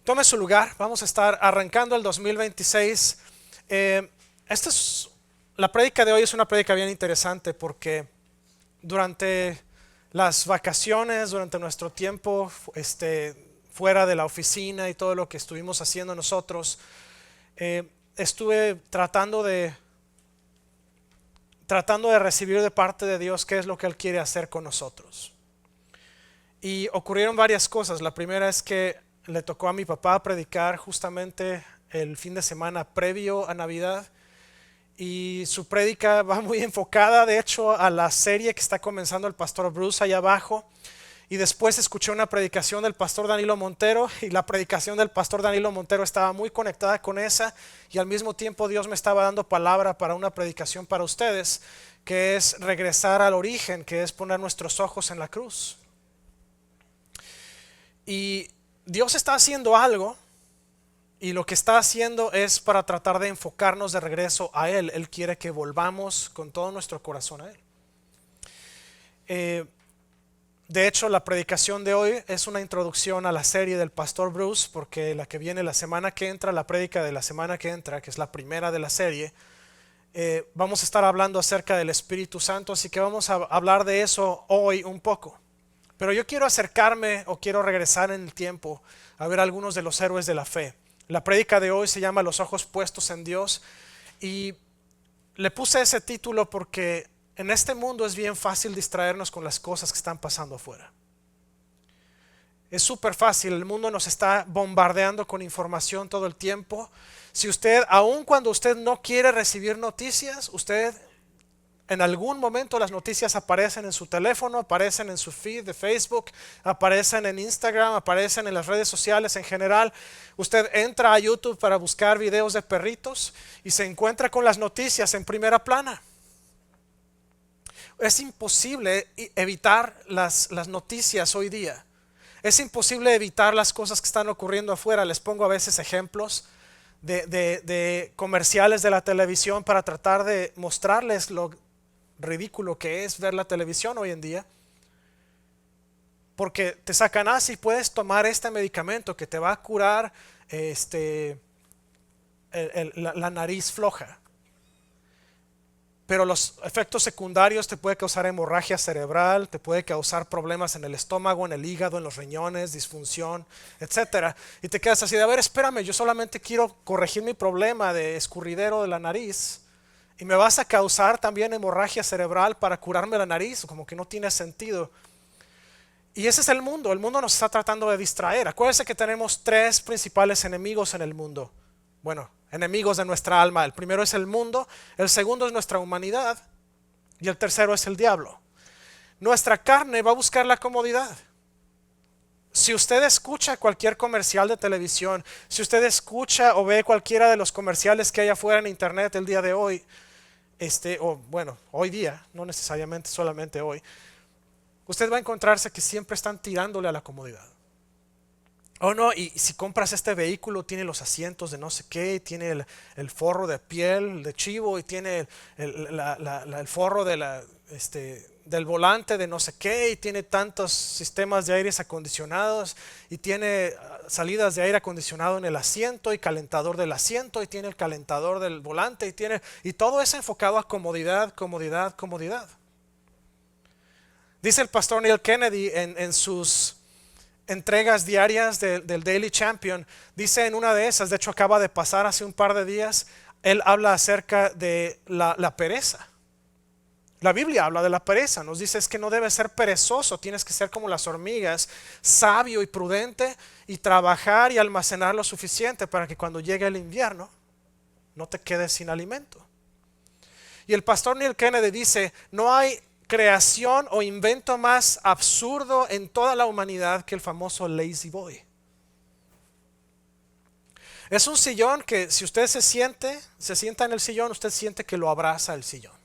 Tome su lugar, vamos a estar arrancando el 2026. Esta es, la prédica de hoy es una prédica bien interesante porque durante las vacaciones, durante nuestro tiempo fuera de la oficina y todo lo que estuvimos haciendo nosotros, estuve tratando de recibir de parte de Dios qué es lo que Él quiere hacer con nosotros. Y ocurrieron varias cosas. La primera es que le tocó a mi papá predicar justamente el fin de semana previo a Navidad, y su prédica va muy enfocada de hecho a la serie que está comenzando el pastor Bruce allá abajo. Y después escuché una predicación del pastor Danilo Montero, y la predicación del pastor Danilo Montero estaba muy conectada con esa, y al mismo tiempo Dios me estaba dando palabra para una predicación para ustedes, que es regresar al origen, que es poner nuestros ojos en la cruz. Y Dios está haciendo algo, y lo que está haciendo es para tratar de enfocarnos de regreso a Él. Él quiere que volvamos con todo nuestro corazón a Él. De hecho, la predicación de hoy es una introducción a la serie del pastor Bruce, porque la que viene la semana que entra, la prédica de la semana que entra, que es la primera de la serie, vamos a estar hablando acerca del Espíritu Santo, así que vamos a hablar de eso hoy un poco. Pero yo quiero acercarme, o quiero regresar en el tiempo a ver algunos de los héroes de la fe. La prédica de hoy se llama Los ojos puestos en Dios, y le puse ese título porque en este mundo es bien fácil distraernos con las cosas que están pasando afuera. Es súper fácil, el mundo nos está bombardeando con información todo el tiempo. Si usted, aun cuando usted no quiere recibir noticias, usted en algún momento las noticias aparecen en su teléfono, aparecen en su feed de Facebook, aparecen en Instagram, aparecen en las redes sociales en general. Usted entra a YouTube para buscar videos de perritos y se encuentra con las noticias en primera plana. Es imposible evitar las noticias hoy día. Es imposible evitar las cosas que están ocurriendo afuera. Les pongo a veces ejemplos de comerciales de la televisión para tratar de mostrarles lo ridículo que es ver la televisión hoy en día, porque te sacan, si puedes tomar este medicamento que te va a curar la nariz floja, pero los efectos secundarios te puede causar hemorragia cerebral, te puede causar problemas en el estómago, en el hígado, en los riñones, disfunción, etcétera. Y te quedas así de, a ver, espérame, yo solamente quiero corregir mi problema de escurridero de la nariz, y me vas a causar también hemorragia cerebral para curarme la nariz. Como que no tiene sentido. Y ese es el mundo nos está tratando de distraer. Acuérdense que tenemos tres principales enemigos en el mundo. Bueno, enemigos de nuestra alma. El primero es el mundo, el segundo es nuestra humanidad, y el tercero es el diablo. Nuestra carne va a buscar la comodidad. Si usted escucha cualquier comercial de televisión, si usted escucha o ve cualquiera de los comerciales que hay afuera en internet el día de hoy, hoy día, no necesariamente solamente hoy, usted va a encontrarse que siempre están tirándole a la comodidad. Oh no, y si compras este vehículo tiene los asientos de no sé qué, tiene el forro de piel de chivo, y tiene el forro del volante de no sé qué, y tiene tantos sistemas de aires acondicionados, y tiene salidas de aire acondicionado en el asiento, y calentador del asiento, y tiene el calentador del volante, y todo es enfocado a comodidad, comodidad, comodidad. Dice el pastor Neil Kennedy en sus entregas diarias del Daily Champion, dice en una de esas, de hecho acaba de pasar hace un par de días, él habla acerca de la pereza. La Biblia habla de la pereza, nos dice es que no debes ser perezoso, tienes que ser como las hormigas, sabio y prudente, y trabajar y almacenar lo suficiente para que cuando llegue el invierno no te quedes sin alimento. Y el pastor Neil Kennedy dice, no hay creación o invento más absurdo en toda la humanidad que el famoso Lazy Boy. Es un sillón que si usted se sienta en el sillón, usted siente que lo abraza el sillón.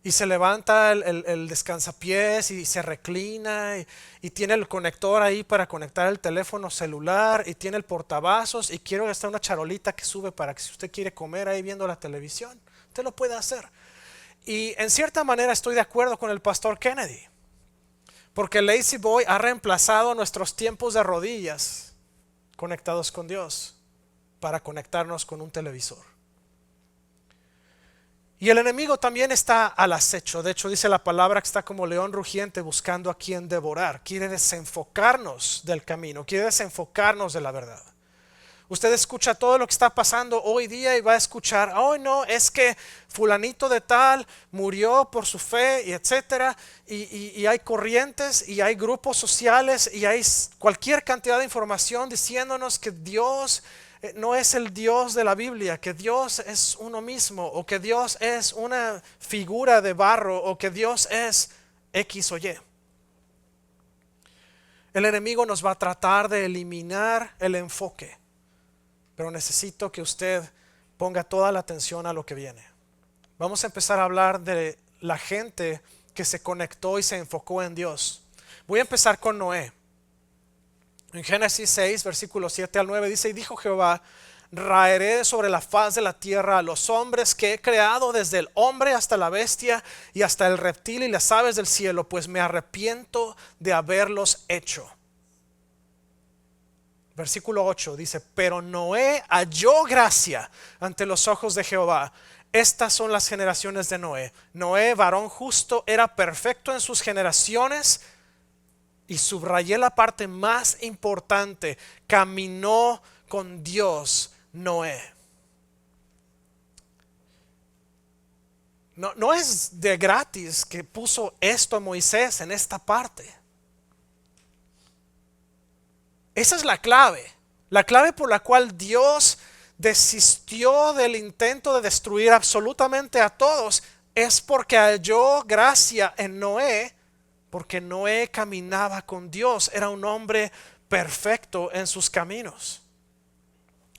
Y se levanta el descansapiés y se reclina, y tiene el conector ahí para conectar el teléfono celular, y tiene el portavasos, y quiero gastar una charolita que sube para que si usted quiere comer ahí viendo la televisión, usted lo puede hacer. Y en cierta manera estoy de acuerdo con el pastor Kennedy, porque el Lazy Boy ha reemplazado nuestros tiempos de rodillas conectados con Dios para conectarnos con un televisor. Y el enemigo también está al acecho. De hecho, dice la palabra que está como león rugiente buscando a quien devorar. Quiere desenfocarnos del camino, quiere desenfocarnos de la verdad. Usted escucha todo lo que está pasando hoy día y va a escuchar, oh no, es que fulanito de tal murió por su fe y etcétera. Y hay corrientes y hay grupos sociales y hay cualquier cantidad de información diciéndonos que Dios no es el Dios de la Biblia, que Dios es uno mismo, o que Dios es una figura de barro, o que Dios es X o Y. El enemigo nos va a tratar de eliminar el enfoque, pero necesito que usted ponga toda la atención a lo que viene. Vamos a empezar a hablar de la gente que se conectó y se enfocó en Dios. Voy a empezar con Noé. En Génesis 6, versículos 7 al 9 dice: y dijo Jehová, raeré sobre la faz de la tierra a los hombres que he creado, desde el hombre hasta la bestia y hasta el reptil y las aves del cielo, pues me arrepiento de haberlos hecho. Versículo 8 dice: pero Noé halló gracia ante los ojos de Jehová. Estas son las generaciones de Noé. Noé, varón justo, era perfecto en sus generaciones. Y subrayé la parte más importante: caminó con Dios Noé. No es de gratis que puso esto Moisés en esta parte. Esa es la clave por la cual Dios desistió del intento de destruir absolutamente a todos, es porque halló gracia en Noé. Porque Noé caminaba con Dios, era un hombre perfecto en sus caminos.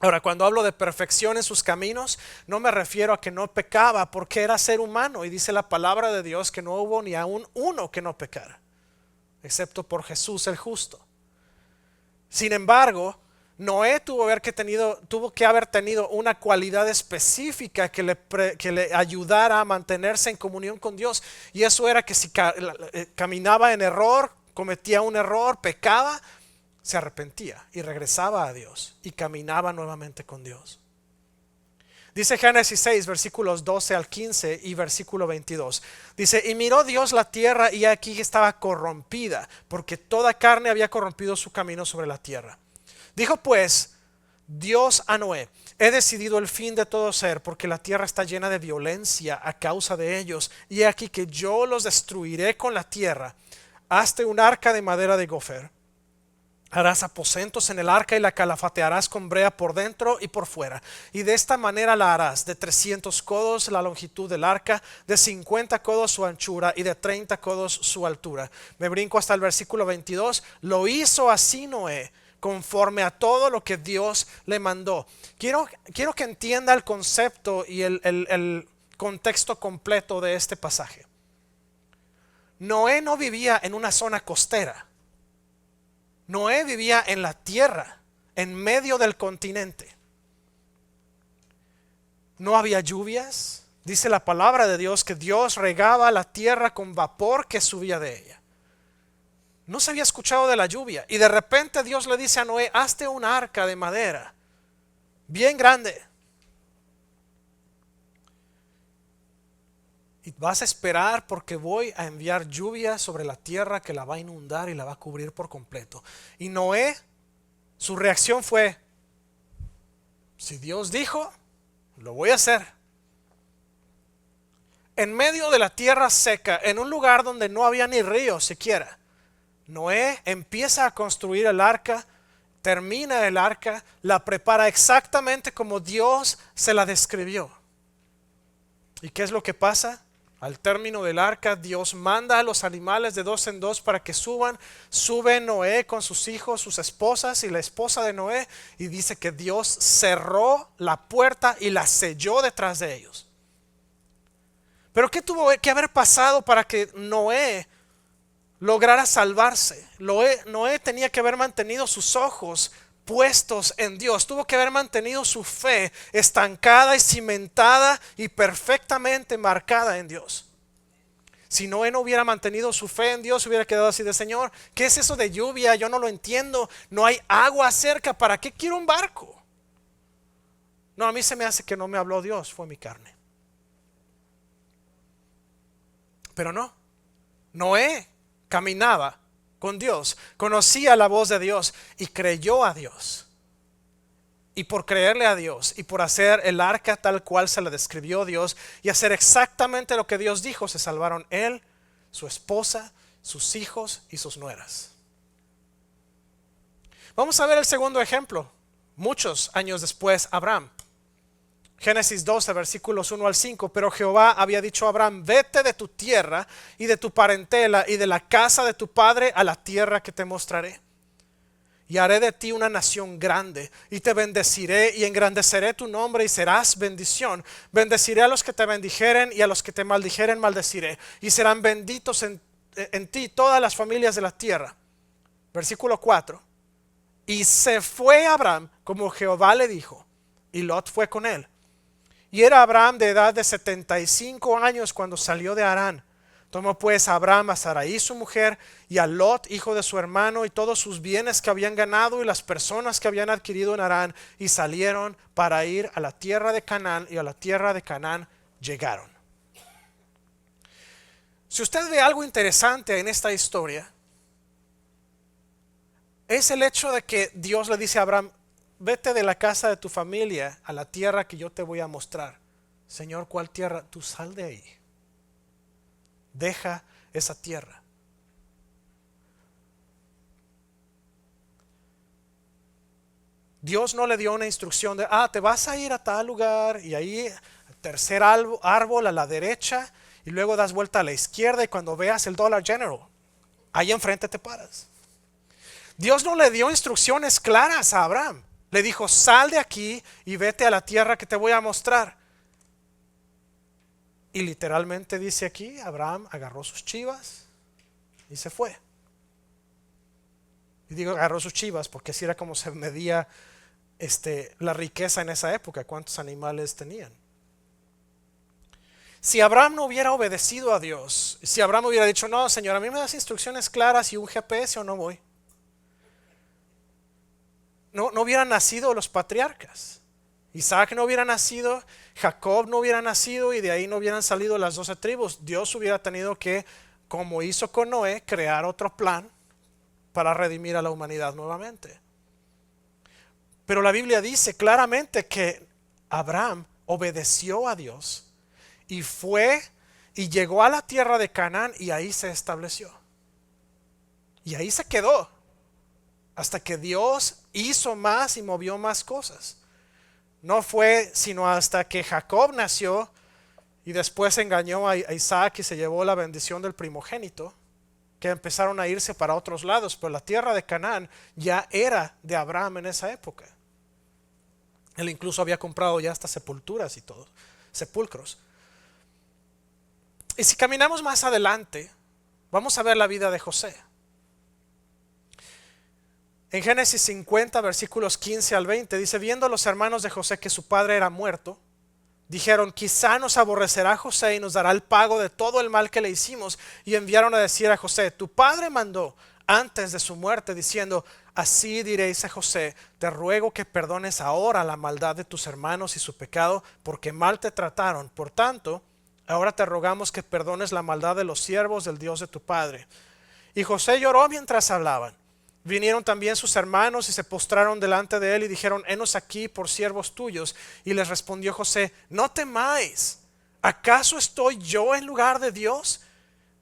Ahora, cuando hablo de perfección en sus caminos, no me refiero a que no pecaba, porque era ser humano. Y dice la palabra de Dios que no hubo ni aún uno que no pecara, excepto por Jesús el justo. Sin embargo, Noé tuvo que haber tenido una cualidad específica que le ayudara a mantenerse en comunión con Dios. Y eso era que si caminaba en error, cometía un error, pecaba, se arrepentía y regresaba a Dios y caminaba nuevamente con Dios. Dice Génesis 6, versículos 12 al 15 y versículo 22. Dice: y miró Dios la tierra, y aquí estaba corrompida, porque toda carne había corrompido su camino sobre la tierra. Dijo pues Dios a Noé: he decidido el fin de todo ser, porque la tierra está llena de violencia a causa de ellos, y he aquí que yo los destruiré con la tierra. Hazte un arca de madera de gofer. Harás aposentos en el arca y la calafatearás con brea por dentro y por fuera. Y de esta manera la harás: de 300 codos la longitud del arca, de 50 codos su anchura y de 30 codos su altura. Me brinco hasta el versículo 22. Lo hizo así Noé, conforme a todo lo que Dios le mandó. Quiero que entienda el concepto y el contexto completo de este pasaje. Noé no vivía en una zona costera. Noé vivía en la tierra, en medio del continente. No había lluvias. Dice la palabra de Dios que Dios regaba la tierra con vapor que subía de ella. No se había escuchado de la lluvia. Y de repente Dios le dice a Noé: hazte un arca de madera, bien grande. Y vas a esperar, porque voy a enviar lluvia sobre la tierra que la va a inundar y la va a cubrir por completo. Y Noé, su reacción fue: si Dios dijo, lo voy a hacer. En medio de la tierra seca, en un lugar donde no había ni río siquiera, Noé empieza a construir el arca, termina el arca, la prepara exactamente como Dios se la describió. ¿Y qué es lo que pasa? Al término del arca, Dios manda a los animales de 2 en 2 para que suban. Sube Noé con sus hijos, sus esposas y la esposa de Noé, y dice que Dios cerró la puerta y la selló detrás de ellos. Pero ¿qué tuvo que haber pasado para que Noé lograra salvarse? Noé tenía que haber mantenido sus ojos puestos en Dios. Tuvo que haber mantenido su fe estancada y cimentada y perfectamente marcada en Dios. Si no, él no hubiera mantenido su fe en Dios, hubiera quedado así de: Señor, ¿qué es eso de lluvia? Yo no lo entiendo, no hay agua cerca, ¿para qué quiero un barco? No, a mí se me hace que no me habló Dios, fue mi carne. Pero no, Noé caminaba con Dios, conocía la voz de Dios y creyó a Dios. Y por creerle a Dios y por hacer el arca tal cual se le describió Dios y hacer exactamente lo que Dios dijo, se salvaron él, su esposa, sus hijos y sus nueras. Vamos a ver el segundo ejemplo. Muchos años después, Abraham. Génesis 12, versículos 1 al 5. Pero Jehová había dicho a Abraham: vete de tu tierra y de tu parentela y de la casa de tu padre a la tierra que te mostraré. Y haré de ti una nación grande, y te bendeciré y engrandeceré tu nombre y serás bendición. Bendeciré a los que te bendijeren y a los que te maldijeren maldeciré. Y serán benditos en ti todas las familias de la tierra. Versículo 4. Y se fue Abraham como Jehová le dijo, y Lot fue con él. Y era Abraham de edad de 75 años cuando salió de Harán. Tomó pues a Abraham a Sarai su mujer y a Lot hijo de su hermano y todos sus bienes que habían ganado y las personas que habían adquirido en Harán, y salieron para ir a la tierra de Canaán, y a la tierra de Canaán llegaron. Si usted ve algo interesante en esta historia, es el hecho de que Dios le dice a Abraham: vete de la casa de tu familia a la tierra que yo te voy a mostrar. Señor, ¿cuál tierra? Tú sal de ahí. Deja esa tierra. Dios no le dio una instrucción de: te vas a ir a tal lugar y ahí tercer árbol a la derecha y luego das vuelta a la izquierda y cuando veas el Dollar General, ahí enfrente te paras. Dios no le dio instrucciones claras a Abraham. Le dijo: sal de aquí y vete a la tierra que te voy a mostrar. Y literalmente dice aquí, Abraham agarró sus chivas y se fue. Y digo agarró sus chivas porque así era como se medía la riqueza en esa época, cuántos animales tenían. Si Abraham no hubiera obedecido a Dios, si Abraham hubiera dicho: no, Señor, a mí me das instrucciones claras y un GPS o no voy, no hubieran nacido los patriarcas. Isaac no hubiera nacido, Jacob no hubiera nacido y de ahí no hubieran salido las 12 tribus. Dios hubiera tenido que, como hizo con Noé, crear otro plan para redimir a la humanidad nuevamente. Pero la Biblia dice claramente que Abraham obedeció a Dios y fue y llegó a la tierra de Canaán y ahí se estableció. Y ahí se quedó hasta que Dios hizo más y movió más cosas. No fue sino hasta que Jacob nació y después engañó a Isaac y se llevó la bendición del primogénito, que empezaron a irse para otros lados. Pero la tierra de Canaán ya era de Abraham en esa época. Él incluso había comprado ya hasta sepulturas y todo, sepulcros. Y si caminamos más adelante, vamos a ver la vida de José. En Génesis 50, versículos 15 al 20, dice: viendo los hermanos de José que su padre era muerto, dijeron: quizá nos aborrecerá José y nos dará el pago de todo el mal que le hicimos. Y enviaron a decir a José: tu padre mandó antes de su muerte, diciendo: así diréis a José, te ruego que perdones ahora la maldad de tus hermanos y su pecado, porque mal te trataron. Por tanto, ahora te rogamos que perdones la maldad de los siervos del Dios de tu padre. Y José lloró mientras hablaban. Vinieron también sus hermanos y se postraron delante de él y dijeron: henos aquí por siervos tuyos. Y les respondió José: no temáis, ¿acaso estoy yo en lugar de Dios?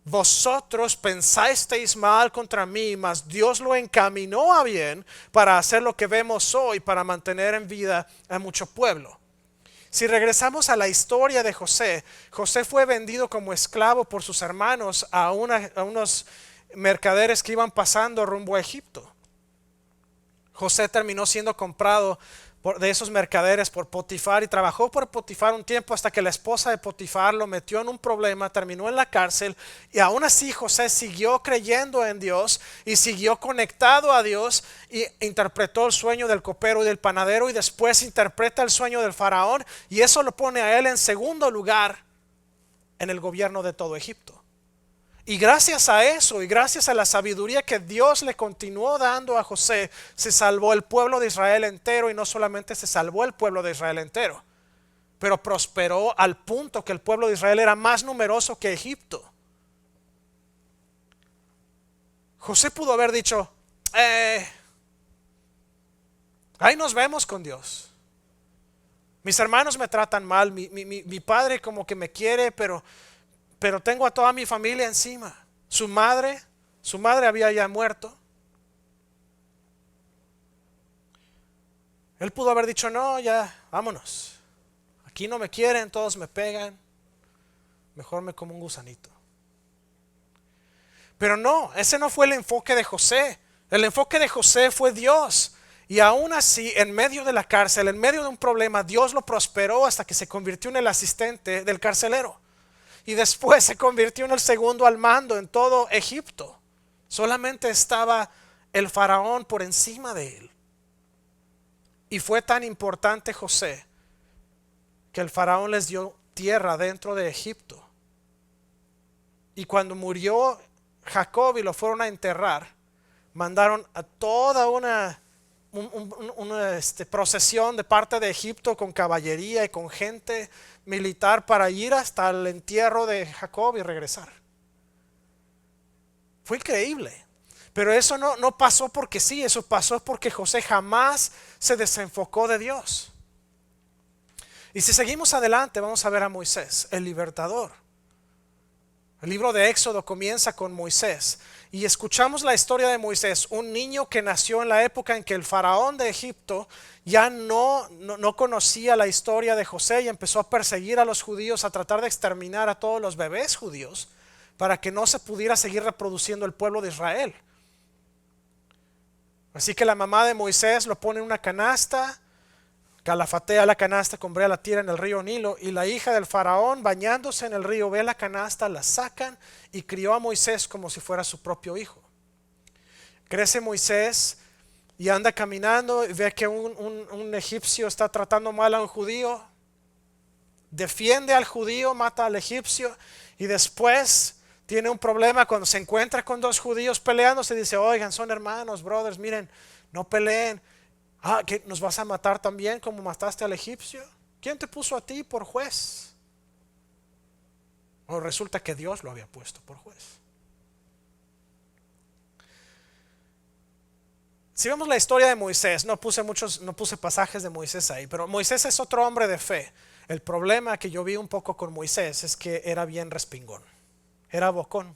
Vosotros pensasteis mal contra mí, mas Dios lo encaminó a bien para hacer lo que vemos hoy, para mantener en vida a mucho pueblo. Si regresamos a la historia de José, José fue vendido como esclavo por sus hermanos a unos mercaderes que iban pasando rumbo a Egipto. José terminó siendo comprado de esos mercaderes por Potifar y trabajó por Potifar un tiempo hasta que la esposa de Potifar lo metió en un problema, terminó en la cárcel, y aún así José siguió creyendo en Dios y siguió conectado a Dios y interpretó el sueño del copero y del panadero y después interpreta el sueño del faraón, y eso lo pone a él en segundo lugar en el gobierno de todo Egipto. Y gracias a eso y gracias a la sabiduría que Dios le continuó dando a José, se salvó el pueblo de Israel entero, y no solamente se salvó el pueblo de Israel entero, pero prosperó al punto que el pueblo de Israel era más numeroso que Egipto. José pudo haber dicho, ahí nos vemos con Dios. Mis hermanos me tratan mal, mi padre como que me quiere, pero tengo a toda mi familia encima. Su madre había ya muerto. Él pudo haber dicho, no, ya, vámonos. Aquí no me quieren, todos me pegan. Mejor me como un gusanito. Pero no, ese no fue el enfoque de José. El enfoque de José fue Dios. Y aún así, en medio de la cárcel, en medio de un problema, Dios lo prosperó hasta que se convirtió en el asistente del carcelero. Y después se convirtió en el segundo al mando en todo Egipto. Solamente estaba el faraón por encima de él. Y fue tan importante José que el faraón les dio tierra dentro de Egipto. Y cuando murió Jacob y lo fueron a enterrar, mandaron a toda una procesión de parte de Egipto con caballería y con gente militar para ir hasta el entierro de Jacob y regresar. Fue increíble. Pero eso no pasó porque sí, eso pasó porque José jamás se desenfocó de Dios. Y si seguimos adelante, vamos a ver a Moisés, el libertador. El libro de Éxodo comienza con Moisés y escuchamos la historia de Moisés, un niño que nació en la época en que el faraón de Egipto ya no conocía la historia de José y empezó a perseguir a los judíos, a tratar de exterminar a todos los bebés judíos para que no se pudiera seguir reproduciendo el pueblo de Israel. Así que la mamá de Moisés lo pone en una canasta, calafatea la canasta con brea, la tira en el río Nilo, y la hija del faraón, bañándose en el río, ve la canasta, la sacan y crió a Moisés como si fuera su propio hijo. Crece Moisés y anda caminando y ve que un egipcio está tratando mal a un judío, defiende al judío, mata al egipcio, y después tiene un problema cuando se encuentra con dos judíos peleando. Se dice, oigan, son hermanos, brothers, miren, no peleen. ¿Que nos vas a matar también como mataste al egipcio? ¿Quién te puso a ti por juez? O resulta que Dios lo había puesto por juez. Si vemos la historia de Moisés, no puse pasajes de Moisés ahí, pero Moisés es otro hombre de fe. El problema que yo vi un poco con Moisés es que era bien respingón, era bocón.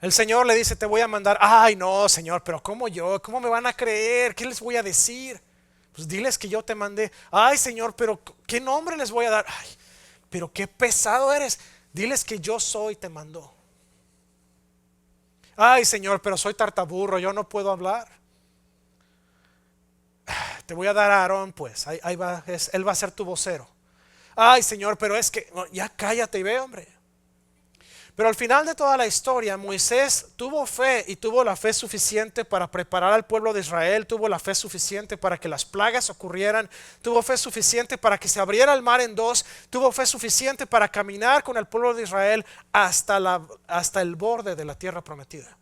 El Señor le dice, te voy a mandar. Ay, no, Señor, pero ¿cómo me van a creer? ¿Qué les voy a decir? Pues diles que yo te mandé. Ay, Señor, pero ¿qué nombre les voy a dar? Ay, pero qué pesado eres. Diles que yo soy, te mandó. Ay, Señor, pero soy tartaburro, yo no puedo hablar. Te voy a dar a Aarón, pues. Ahí va, él va a ser tu vocero. Ay, Señor, pero es que ya cállate y ve, hombre. Pero al final de toda la historia, Moisés tuvo fe y tuvo la fe suficiente para preparar al pueblo de Israel, tuvo la fe suficiente para que las plagas ocurrieran, tuvo fe suficiente para que se abriera el mar en dos, tuvo fe suficiente para caminar con el pueblo de Israel hasta el borde de la tierra prometida.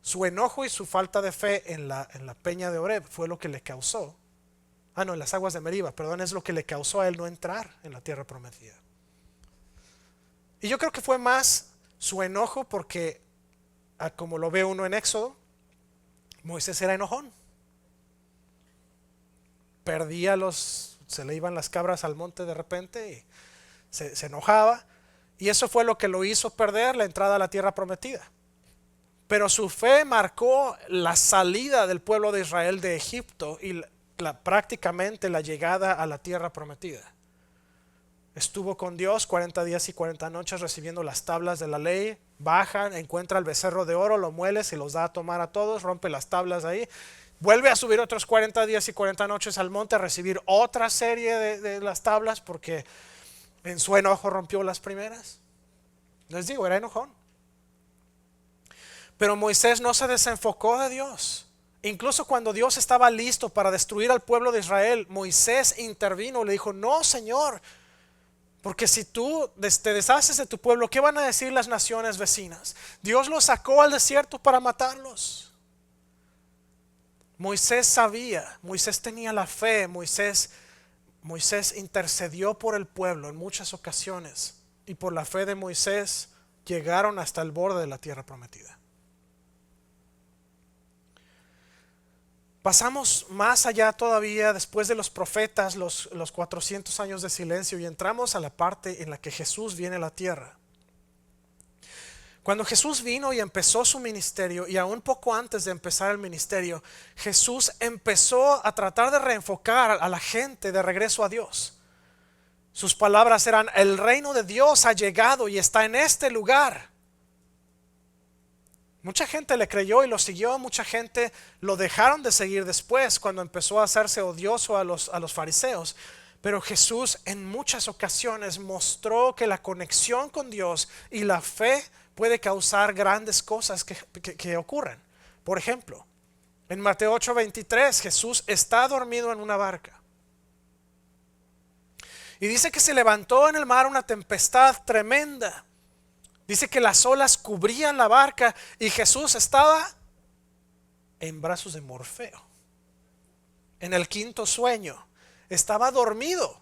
Su enojo y su falta de fe en la peña de Oreb fue lo que le causó, en las aguas de Meriba, perdón, es lo que le causó a él no entrar en la tierra prometida. Y yo creo que fue más su enojo porque, como lo ve uno en Éxodo, Moisés era enojón. Se le iban las cabras al monte de repente y se enojaba. Y eso fue lo que lo hizo perder la entrada a la tierra prometida. Pero su fe marcó la salida del pueblo de Israel de Egipto y prácticamente la llegada a la tierra prometida. Estuvo con Dios 40 días y 40 noches recibiendo las tablas de la ley. Baja, encuentra el becerro de oro, lo muele, se los da a tomar a todos, rompe las tablas ahí. Vuelve a subir otros 40 días y 40 noches al monte a recibir otra serie de las tablas porque en su enojo rompió las primeras. Les digo, era enojón. Pero Moisés no se desenfocó de Dios. Incluso cuando Dios estaba listo para destruir al pueblo de Israel, Moisés intervino y le dijo, no, Señor, Porque si tú te deshaces de tu pueblo, ¿qué van a decir las naciones vecinas? Dios los sacó al desierto para matarlos. Moisés sabía, Moisés tenía la fe, Moisés intercedió por el pueblo en muchas ocasiones. Y por la fe de Moisés llegaron hasta el borde de la tierra prometida. Pasamos más allá todavía después de los profetas, los 400 años de silencio, y entramos a la parte en la que Jesús viene a la tierra. Cuando Jesús vino y empezó su ministerio, y aún poco antes de empezar el ministerio, Jesús empezó a tratar de reenfocar a la gente de regreso a Dios. Sus palabras eran: el reino de Dios ha llegado y está en este lugar. Mucha gente le creyó y lo siguió, mucha gente lo dejaron de seguir después cuando empezó a hacerse odioso a los fariseos. Pero Jesús en muchas ocasiones mostró que la conexión con Dios y la fe puede causar grandes cosas que ocurren. Por ejemplo, en Mateo 8:23 Jesús está dormido en una barca. Y dice que se levantó en el mar una tempestad tremenda. Dice que las olas cubrían la barca y Jesús estaba en brazos de Morfeo. En el quinto sueño. Estaba dormido.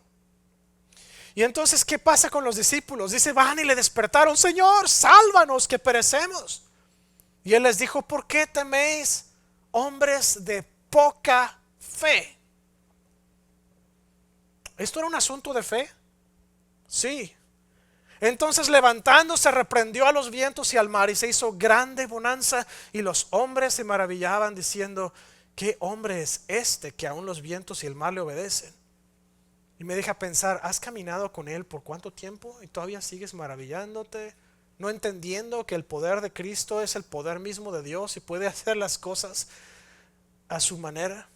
Y entonces, ¿qué pasa con los discípulos? Dice: van y le despertaron: Señor, sálvanos que perecemos. Y él les dijo: ¿por qué teméis, hombres de poca fe? ¿Esto era un asunto de fe? Sí. Entonces, levantándose, reprendió a los vientos y al mar, y se hizo grande bonanza, y los hombres se maravillaban diciendo: ¿qué hombre es este que aún los vientos y el mar le obedecen? Y me deja pensar: ¿has caminado con él por cuánto tiempo y todavía sigues maravillándote, no entendiendo que el poder de Cristo es el poder mismo de Dios y puede hacer las cosas a su manera?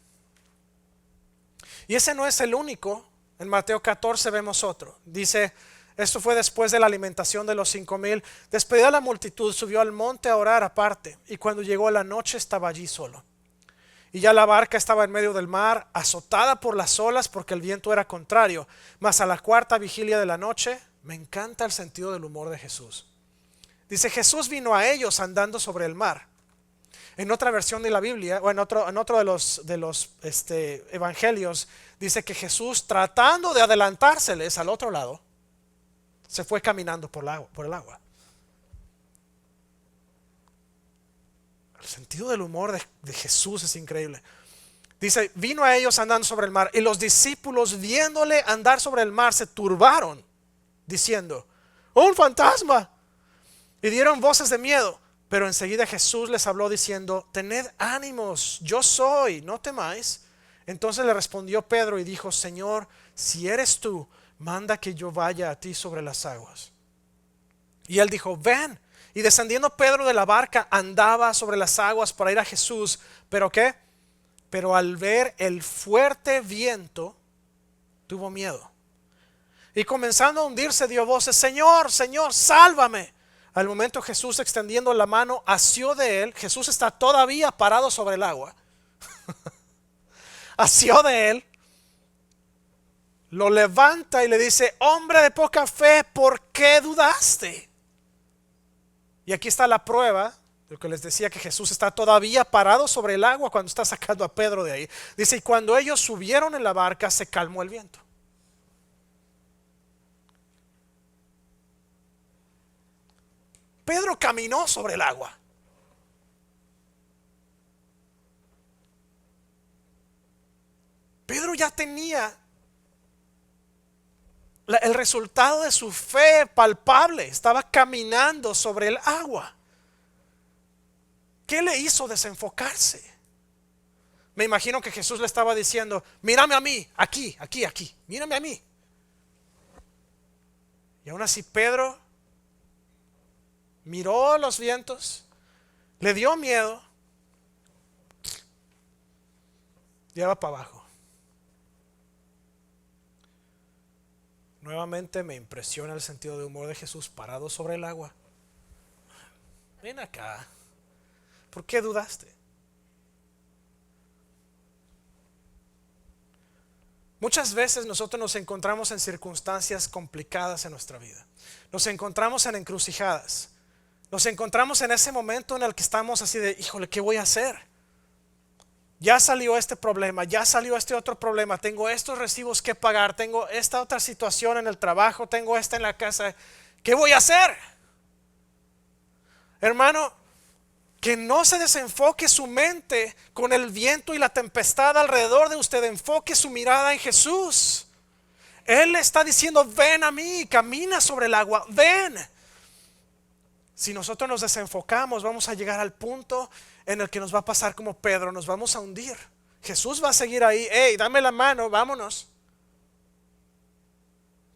Y ese no es el único. En Mateo 14 vemos otro. Dice: esto fue después de la alimentación de los 5,000. Despedida la multitud, subió al monte a orar aparte, y cuando llegó la noche estaba allí solo. Y ya la barca estaba en medio del mar, azotada por las olas porque el viento era contrario. Mas a la cuarta vigilia de la noche, me encanta el sentido del humor de Jesús. Dice: Jesús vino a ellos andando sobre el mar. En otra versión de la Biblia, o en otro de los evangelios, dice que Jesús, tratando de adelantárseles al otro lado, se fue caminando por el agua. El sentido del humor de Jesús es increíble. Dice: vino a ellos andando sobre el mar, y los discípulos, viéndole andar sobre el mar, se turbaron, diciendo: ¡oh, un fantasma! Y dieron voces de miedo. Pero enseguida Jesús les habló diciendo: tened ánimos, yo soy, no temáis. Entonces le respondió Pedro y dijo: Señor, si eres tú, manda que yo vaya a ti sobre las aguas. Y él dijo: ven. Y descendiendo Pedro de la barca, andaba sobre las aguas para ir a Jesús. ¿Pero qué? Pero al ver el fuerte viento, tuvo miedo. Y comenzando a hundirse, dio voces: Señor, Señor, sálvame. Al momento, Jesús, extendiendo la mano, asió de él. Jesús está todavía parado sobre el agua. Asió de él, lo levanta y le dice: hombre de poca fe, ¿por qué dudaste? Y aquí está la prueba de lo que les decía, que Jesús está todavía parado sobre el agua cuando está sacando a Pedro de ahí. Dice: y cuando ellos subieron en la barca, se calmó el viento. Pedro caminó sobre el agua. Pedro ya tenía el resultado de su fe palpable. Estaba caminando sobre el agua. ¿Qué le hizo desenfocarse? Me imagino que Jesús le estaba diciendo: mírame a mí, aquí, aquí, aquí, mírame a mí. Y aún así Pedro miró los vientos, le dio miedo, y va para abajo. Nuevamente me impresiona el sentido de humor de Jesús parado sobre el agua. Ven acá, ¿por qué dudaste? Muchas veces nosotros nos encontramos en circunstancias complicadas en nuestra vida. Nos encontramos en encrucijadas. Nos encontramos en ese momento en el que estamos así de, híjole, ¿qué voy a hacer? Ya salió este problema, ya salió este otro problema, tengo estos recibos que pagar, tengo esta otra situación en el trabajo, tengo esta en la casa. ¿Qué voy a hacer? Hermano, que no se desenfoque su mente con el viento y la tempestad alrededor de usted. Enfoque su mirada en Jesús. Él le está diciendo, ven a mí, camina sobre el agua, ven. Si nosotros nos desenfocamos, vamos a llegar al punto en el que nos va a pasar como Pedro, nos vamos a hundir. Jesús va a seguir ahí, hey, dame la mano, vámonos.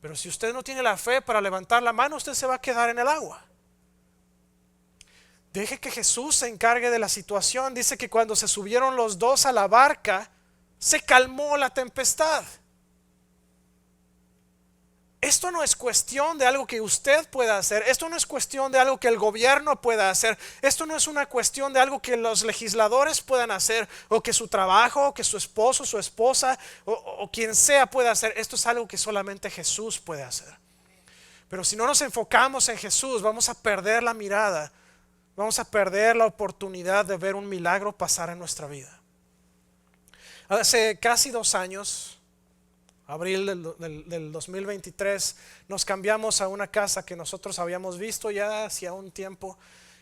Pero si usted no tiene la fe para levantar la mano, usted se va a quedar en el agua. Deje que Jesús se encargue de la situación. Dice que cuando se subieron los dos a la barca, se calmó la tempestad. Esto no es cuestión de algo que usted pueda hacer. Esto no es cuestión de algo que el gobierno pueda hacer. Esto no es una cuestión de algo que los legisladores puedan hacer, o que su trabajo, o que su esposo, su esposa, o quien sea pueda hacer. Esto es algo que solamente Jesús puede hacer. Pero si no nos enfocamos en Jesús, vamos a perder la mirada. Vamos a perder la oportunidad de ver un milagro pasar en nuestra vida. Hace casi 2 años, abril del 2023, nos cambiamos a una casa que nosotros habíamos visto ya hacía un tiempo,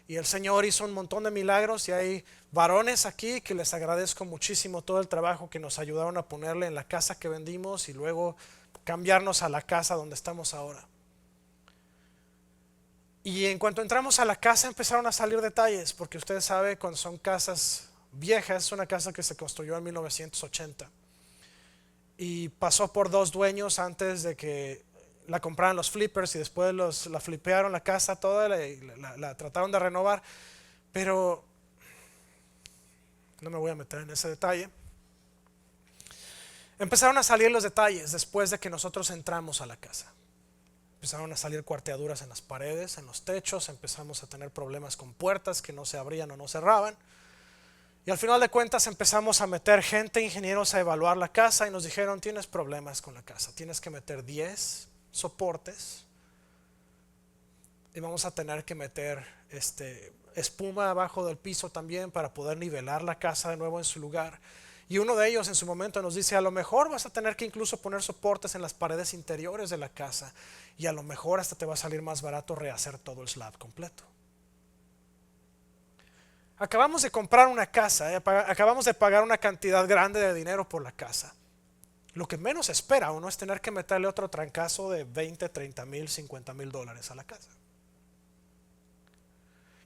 y el Señor hizo un montón de milagros, y hay varones aquí que les agradezco muchísimo todo el trabajo que nos ayudaron a ponerle en la casa que vendimos y luego cambiarnos a la casa donde estamos ahora. Y en cuanto entramos a la casa empezaron a salir detalles, porque usted sabe, cuando son casas viejas, es una casa que se construyó en 1980 y pasó por 2 dueños antes de que la compraran los flippers, y después la flipearon la casa toda, la trataron de renovar, pero no me voy a meter en ese detalle. Empezaron a salir los detalles después de que nosotros entramos a la casa. Empezaron a salir cuarteaduras en las paredes, en los techos, empezamos a tener problemas con puertas que no se abrían o no cerraban. Y al final de cuentas empezamos a meter gente, ingenieros, a evaluar la casa, y nos dijeron, tienes problemas con la casa, tienes que meter 10 soportes y vamos a tener que meter espuma abajo del piso también para poder nivelar la casa de nuevo en su lugar. Y uno de ellos en su momento nos dice, a lo mejor vas a tener que incluso poner soportes en las paredes interiores de la casa, y a lo mejor hasta te va a salir más barato rehacer todo el slab completo. Acabamos de comprar una casa, acabamos de pagar una cantidad grande de dinero por la casa. Lo que menos espera uno es tener que meterle otro trancazo de 20, 30 mil, 50 mil dólares a la casa.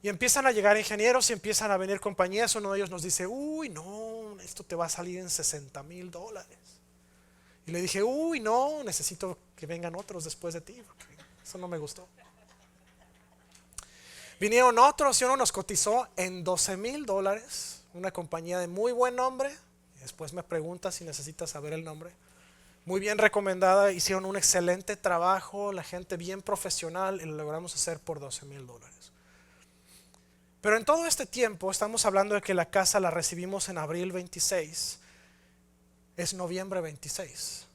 Y empiezan a llegar ingenieros y empiezan a venir compañías. Uno de ellos nos dice, uy, no, esto te va a salir en 60 mil dólares. Y le dije, uy, no, necesito que vengan otros después de ti, porque eso no me gustó. Vinieron otros y uno nos cotizó en 12 mil dólares, una compañía de muy buen nombre. Y después me pregunta si necesitas saber el nombre. Muy bien recomendada, hicieron un excelente trabajo, la gente bien profesional, y lo logramos hacer por 12 mil dólares. Pero en todo este tiempo, estamos hablando de que la casa la recibimos en abril 26, es noviembre 26.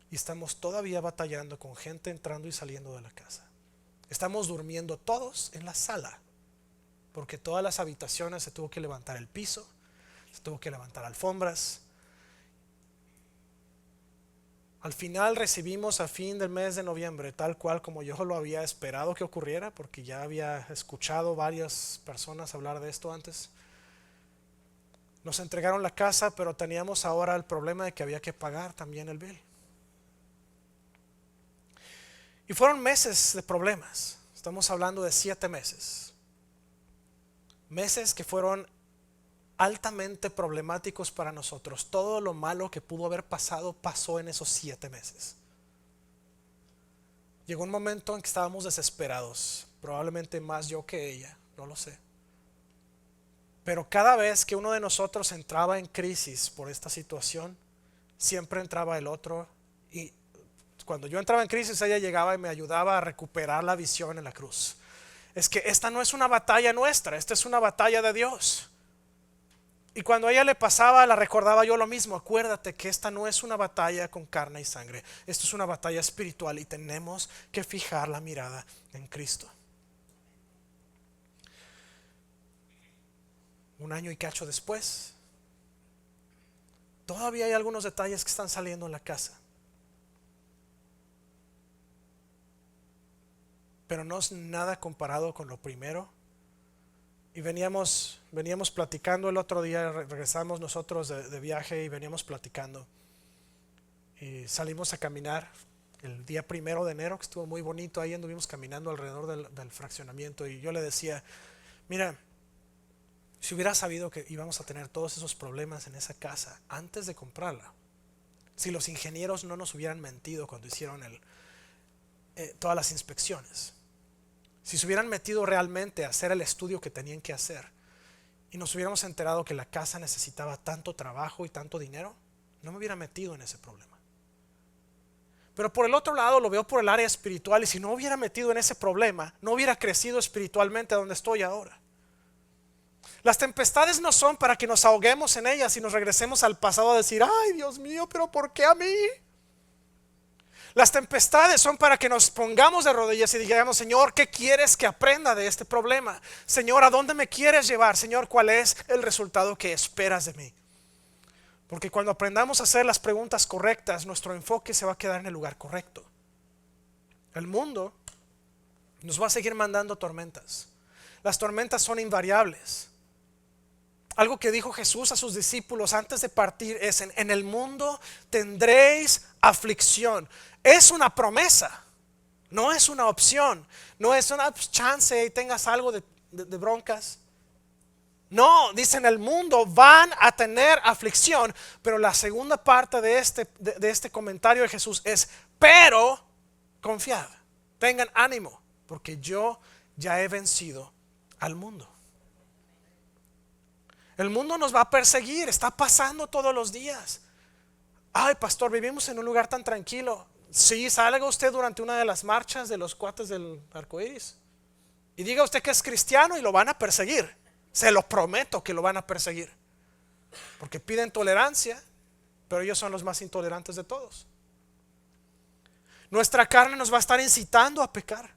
Y estamos todavía batallando con gente entrando y saliendo de la casa. Estamos durmiendo todos en la sala, porque todas las habitaciones se tuvo que levantar el piso, se tuvo que levantar alfombras. Al final recibimos a fin del mes de noviembre, tal cual como yo lo había esperado que ocurriera, porque ya había escuchado varias personas hablar de esto antes. Nos entregaron la casa, pero teníamos ahora el problema de que había que pagar también el bill. Y fueron meses de problemas. Estamos hablando de 7 meses. Meses que fueron altamente problemáticos para nosotros. Todo lo malo que pudo haber pasado pasó en esos 7 meses. Llegó un momento en que estábamos desesperados, probablemente más yo que ella, no lo sé. Pero cada vez que uno de nosotros entraba en crisis por esta situación, siempre entraba el otro, y cuando yo entraba en crisis, ella llegaba y me ayudaba a recuperar la visión en la cruz. Es que esta no es una batalla nuestra, esta es una batalla de Dios. Y cuando a ella le pasaba, la recordaba yo lo mismo. Acuérdate que esta no es una batalla con carne y sangre. Esto es una batalla espiritual y tenemos que fijar la mirada en Cristo. Un año y cacho después, todavía hay algunos detalles que están saliendo en la casa. Pero no es nada comparado con lo primero. Y veníamos platicando el otro día, regresamos nosotros de viaje y veníamos platicando. Y salimos a caminar el día 1 de enero, que estuvo muy bonito. Ahí anduvimos caminando alrededor del fraccionamiento. Y yo le decía, mira, si hubiera sabido que íbamos a tener todos esos problemas en esa casa antes de comprarla, si los ingenieros no nos hubieran mentido cuando hicieron todas las inspecciones, si se hubieran metido realmente a hacer el estudio que tenían que hacer y nos hubiéramos enterado que la casa necesitaba tanto trabajo y tanto dinero, no me hubiera metido en ese problema. Pero por el otro lado lo veo por el área espiritual, y si no hubiera metido en ese problema, no hubiera crecido espiritualmente a donde estoy ahora. Las tempestades no son para que nos ahoguemos en ellas y nos regresemos al pasado a decir, ay Dios mío, pero ¿por qué a mí? Las tempestades son para que nos pongamos de rodillas y digamos, Señor, ¿qué quieres que aprenda de este problema? Señor, ¿a dónde me quieres llevar? Señor, ¿cuál es el resultado que esperas de mí? Porque cuando aprendamos a hacer las preguntas correctas, nuestro enfoque se va a quedar en el lugar correcto. El mundo nos va a seguir mandando tormentas. Las tormentas son invariables. Algo que dijo Jesús a sus discípulos antes de partir es: en el mundo tendréis aflicción. Es una promesa, no es una opción, no es una chance y tengas algo de broncas. No, dice, en el mundo van a tener aflicción. Pero la segunda parte de este comentario de Jesús es: pero confiad, tengan ánimo, porque yo ya he vencido al mundo. El mundo nos va a perseguir, está pasando todos los días. Ay, pastor, vivimos en un lugar tan tranquilo. Sí, salga usted durante una de las marchas de los cuates del arco iris y diga usted que es cristiano y lo van a perseguir. Se lo prometo que lo van a perseguir, porque piden tolerancia, pero ellos son los más intolerantes de todos. Nuestra carne nos va a estar incitando a pecar.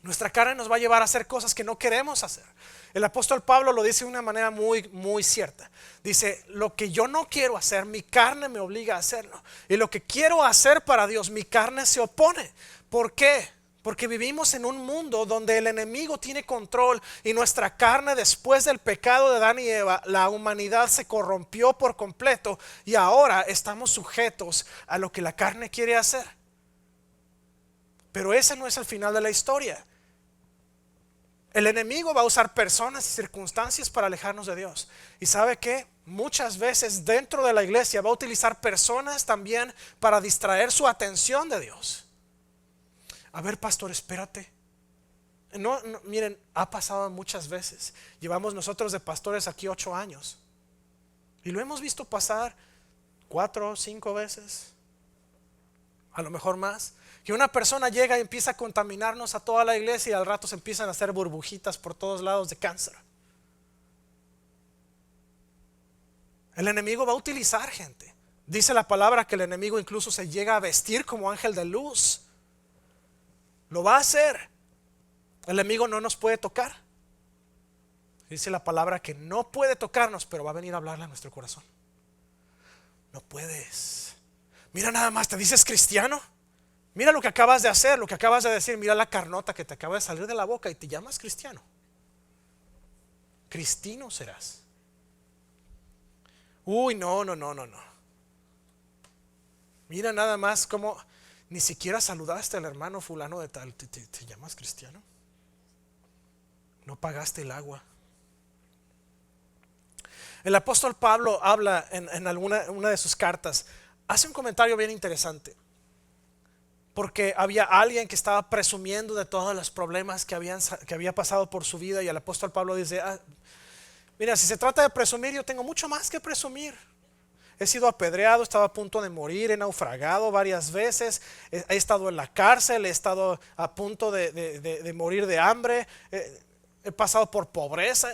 Nuestra carne nos va a llevar a hacer cosas que no queremos hacer. El apóstol Pablo lo dice de una manera muy, muy cierta. Dice: lo que yo no quiero hacer, mi carne me obliga a hacerlo. Y lo que quiero hacer para Dios, mi carne se opone. ¿Por qué? Porque vivimos en un mundo donde el enemigo tiene control, y nuestra carne, después del pecado de Adán y Eva, la humanidad se corrompió por completo y ahora estamos sujetos a lo que la carne quiere hacer. Pero ese no es el final de la historia. El enemigo va a usar personas y circunstancias para alejarnos de Dios. ¿Y sabe qué? Muchas veces dentro de la iglesia va a utilizar personas también para distraer su atención de Dios. A ver, pastor, espérate. No, miren, ha pasado muchas veces. Llevamos nosotros de pastores aquí 8 años y lo hemos visto pasar 4 o 5 veces, a lo mejor más, que una persona llega y empieza a contaminarnos a toda la iglesia, y al rato se empiezan a hacer burbujitas por todos lados de cáncer. El enemigo va a utilizar gente. Dice la palabra que el enemigo incluso se llega a vestir como ángel de luz. Lo va a hacer. El enemigo no nos puede tocar. Dice la palabra que no puede tocarnos, pero va a venir a hablarle a nuestro corazón. No puedes. Mira nada más, te dices cristiano. Mira lo que acabas de hacer, lo que acabas de decir. Mira la carnota que te acaba de salir de la boca y te llamas cristiano. Cristino serás. Uy, no. Mira nada más cómo ni siquiera saludaste al hermano fulano de tal. ¿Te llamas cristiano? No pagaste el agua. El apóstol Pablo habla en una de sus cartas. Hace un comentario bien interesante, porque había alguien que estaba presumiendo de todos los problemas que había pasado por su vida, y el apóstol Pablo dice: mira, si se trata de presumir, yo tengo mucho más que presumir. He sido apedreado, estaba a punto de morir, he naufragado varias veces, he estado en la cárcel, he estado a punto de morir de hambre, he pasado por pobreza.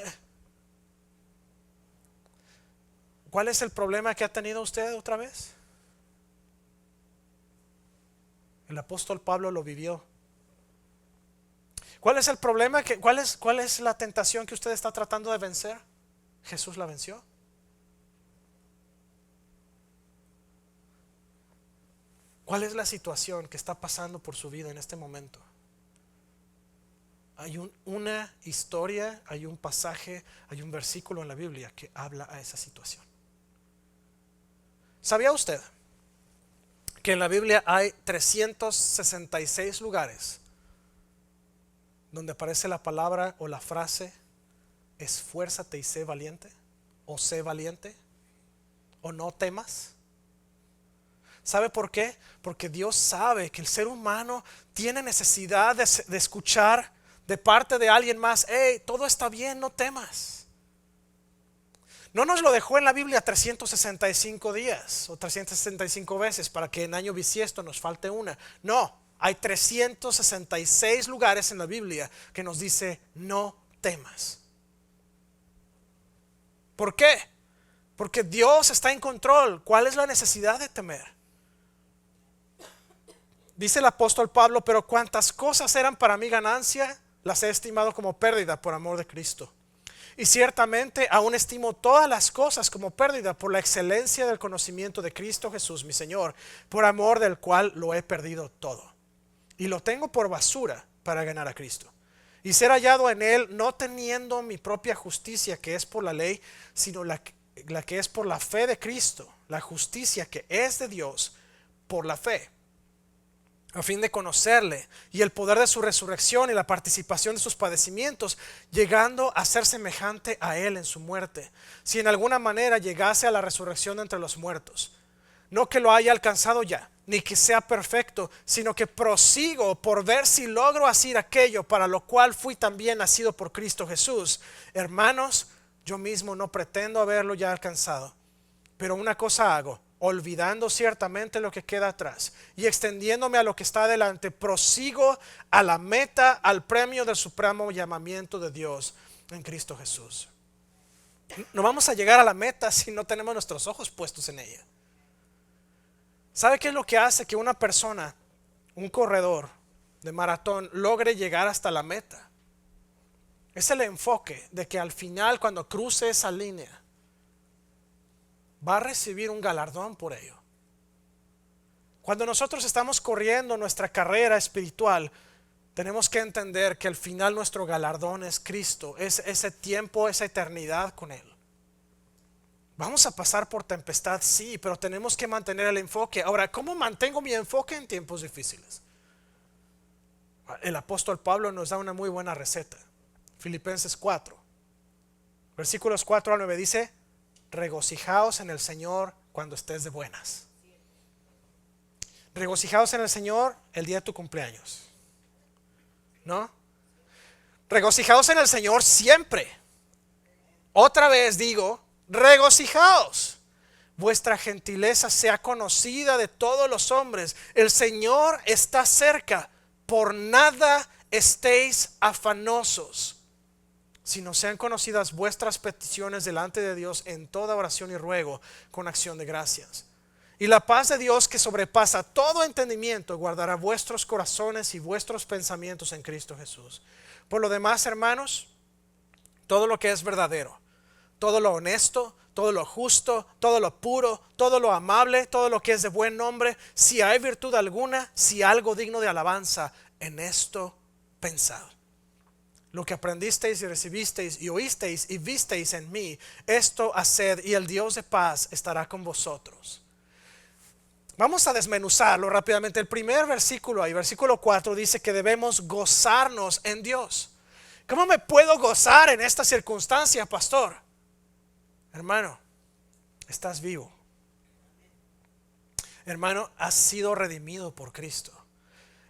¿Cuál es el problema que ha tenido usted otra vez? El apóstol Pablo lo vivió. ¿Cuál es el problema? ¿Cuál es la tentación que usted está tratando de vencer? Jesús la venció. ¿Cuál es la situación que está pasando por su vida en este momento? Hay una historia, hay un pasaje, hay un versículo en la Biblia que habla a esa situación. ¿Sabía usted que en la Biblia hay 366 lugares donde aparece la palabra o la frase esfuérzate y sé valiente, o sé valiente, o no temas? ¿Sabe por qué? Porque Dios sabe que el ser humano tiene necesidad de escuchar de parte de alguien más: hey, todo está bien, no temas. No nos lo dejó en la Biblia 365 días o 365 veces para que en año bisiesto nos falte una. No, hay 366 lugares en la Biblia que nos dice no temas. ¿Por qué? Porque Dios está en control. ¿Cuál es la necesidad de temer? Dice el apóstol Pablo: pero cuantas cosas eran para mí ganancia, las he estimado como pérdida por amor de Cristo. Y ciertamente aún estimo todas las cosas como pérdida por la excelencia del conocimiento de Cristo Jesús, mi Señor, por amor del cual lo he perdido todo. Y lo tengo por basura para ganar a Cristo y ser hallado en Él, no teniendo mi propia justicia que es por la ley, sino la que es por la fe de Cristo, la justicia que es de Dios por la fe, a fin de conocerle y el poder de su resurrección y la participación de sus padecimientos, llegando a ser semejante a Él en su muerte, si en alguna manera llegase a la resurrección de entre los muertos. No que lo haya alcanzado ya, ni que sea perfecto, sino que prosigo por ver si logro hacer aquello para lo cual fui también nacido por Cristo Jesús. Hermanos, yo mismo no pretendo haberlo ya alcanzado, pero una cosa hago, olvidando ciertamente lo que queda atrás y extendiéndome a lo que está adelante, prosigo a la meta, al premio del supremo llamamiento de Dios en Cristo Jesús. No vamos a llegar a la meta si no tenemos nuestros ojos puestos en ella. ¿Sabe qué es lo que hace que una persona, un corredor de maratón, logre llegar hasta la meta? Es el enfoque de que al final, cuando cruce esa línea, va a recibir un galardón por ello. Cuando nosotros estamos corriendo nuestra carrera espiritual, tenemos que entender que al final nuestro galardón es Cristo, es ese tiempo, esa eternidad con Él. Vamos a pasar por tempestad, sí, pero tenemos que mantener el enfoque. Ahora, ¿cómo mantengo mi enfoque en tiempos difíciles? El apóstol Pablo nos da una muy buena receta. Filipenses 4, versículos 4 a 9 dice: regocijaos en el Señor cuando estés de buenas. Regocijaos en el Señor el día de tu cumpleaños, ¿no? Regocijaos en el Señor siempre. Otra vez digo, regocijaos. Vuestra gentileza sea conocida de todos los hombres. El Señor está cerca. Por nada estéis afanosos, sino sean conocidas vuestras peticiones delante de Dios en toda oración y ruego con acción de gracias. Y la paz de Dios, que sobrepasa todo entendimiento, guardará vuestros corazones y vuestros pensamientos en Cristo Jesús. Por lo demás, hermanos, todo lo que es verdadero, todo lo honesto, todo lo justo, todo lo puro, todo lo amable, todo lo que es de buen nombre, si hay virtud alguna, si algo digno de alabanza, en esto pensad. Lo que aprendisteis y recibisteis y oísteis y visteis en mí, esto haced, y el Dios de paz estará con vosotros. Vamos a desmenuzarlo rápidamente. El primer versículo ahí, versículo 4, dice que debemos gozarnos en Dios. ¿Cómo me puedo gozar en esta circunstancia, pastor? Hermano, estás vivo. Hermano, has sido redimido por Cristo.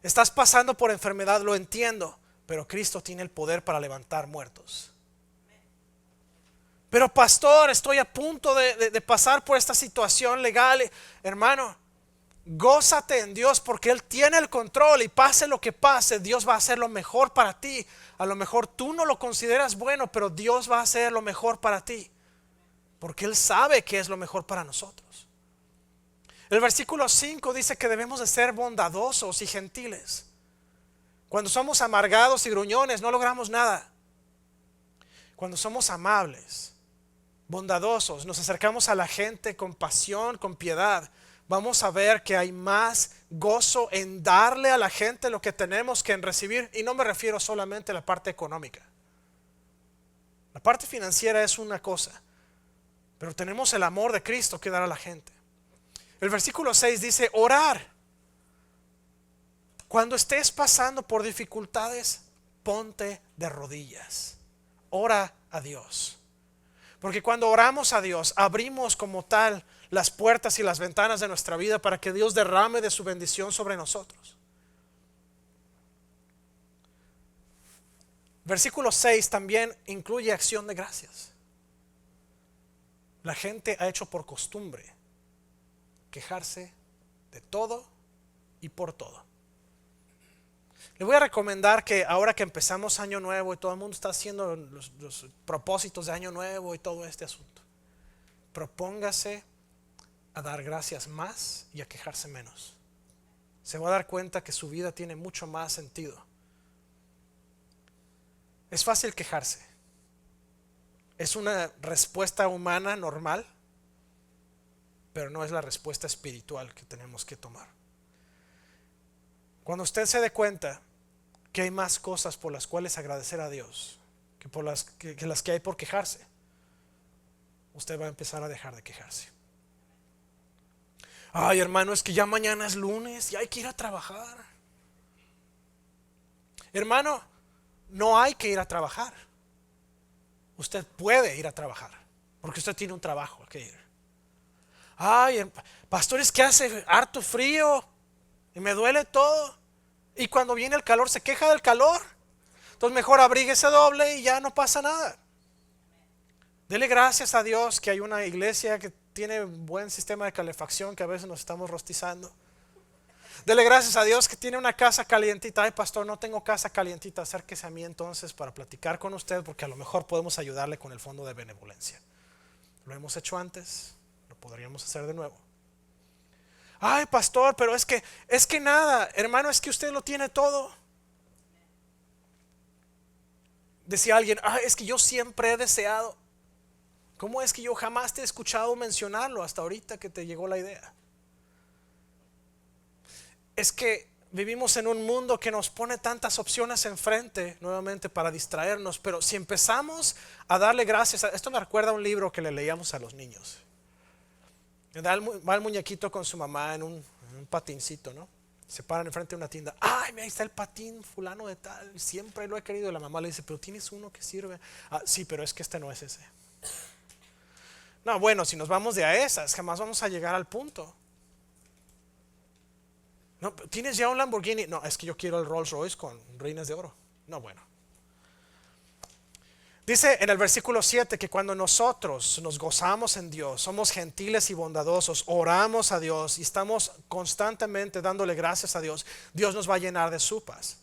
Estás pasando por enfermedad, lo entiendo, pero Cristo tiene el poder para levantar muertos. Pero pastor, estoy a punto de pasar por esta situación legal. Hermano, gózate en Dios, porque Él tiene el control, y pase lo que pase, Dios va a hacer lo mejor para ti. A lo mejor tú no lo consideras bueno, pero Dios va a hacer lo mejor para ti, porque Él sabe qué es lo mejor para nosotros. El versículo 5 dice que debemos de ser bondadosos y gentiles. Cuando somos amargados y gruñones no logramos nada. Cuando somos amables, bondadosos, nos acercamos a la gente con pasión, con piedad, vamos a ver que hay más gozo en darle a la gente lo que tenemos que en recibir. Y no me refiero solamente a la parte económica. La parte financiera es una cosa, pero tenemos el amor de Cristo que dar a la gente. El versículo 6 dice, orar. Cuando estés pasando por dificultades, ponte de rodillas. Ora a Dios. Porque cuando oramos a Dios, abrimos como tal las puertas y las ventanas de nuestra vida para que Dios derrame de su bendición sobre nosotros. Versículo 6 también incluye acción de gracias. La gente ha hecho por costumbre quejarse de todo y por todo. Le voy a recomendar que ahora que empezamos año nuevo y todo el mundo está haciendo los propósitos de año nuevo y todo este asunto, propóngase a dar gracias más y a quejarse menos. Se va a dar cuenta que su vida tiene mucho más sentido. Es fácil quejarse. Es una respuesta humana normal, pero no es la respuesta espiritual que tenemos que tomar. Cuando usted se dé cuenta que hay más cosas por las cuales agradecer a Dios que por las que hay por quejarse, usted va a empezar a dejar de quejarse. Ay, hermano, es que ya mañana es lunes y hay que ir a trabajar. Hermano, no hay que ir a trabajar. Usted puede ir a trabajar porque usted tiene un trabajo que ir. Ay, pastor, es que hace harto frío y me duele todo. Y cuando viene el calor se queja del calor. Entonces mejor abríguese doble y ya no pasa nada. Dele gracias a Dios que hay una iglesia que tiene buen sistema de calefacción, que a veces nos estamos rostizando. Dele gracias a Dios que tiene una casa calientita. Ay, pastor, no tengo casa calientita. Acérquese a mí entonces para platicar con usted, porque a lo mejor podemos ayudarle con el fondo de benevolencia. Lo hemos hecho antes, lo podríamos hacer de nuevo. Ay, pastor, pero es que nada, hermano, es que usted lo tiene todo. Decía alguien, es que yo siempre he deseado. ¿Cómo es que yo jamás te he escuchado mencionarlo hasta ahorita que te llegó la idea? Es que vivimos en un mundo que nos pone tantas opciones enfrente nuevamente para distraernos, pero si empezamos a darle gracias esto me recuerda a un libro que le leíamos a los niños. Va el muñequito con su mamá en un patincito, ¿no? Se paran enfrente de una tienda. Ay, mira, ahí está el patín fulano de tal, siempre lo he querido. La mamá le dice, pero tienes uno que sirve. Sí, pero es que este no es ese. No, bueno, si nos vamos de a esas, jamás vamos a llegar al punto. No, ¿tienes ya un Lamborghini? No, es que yo quiero el Rolls Royce con reinas de oro. No, bueno. Dice en el versículo 7 que cuando nosotros nos gozamos en Dios, somos gentiles y bondadosos, oramos a Dios y estamos constantemente dándole gracias a Dios, Dios nos va a llenar de su paz.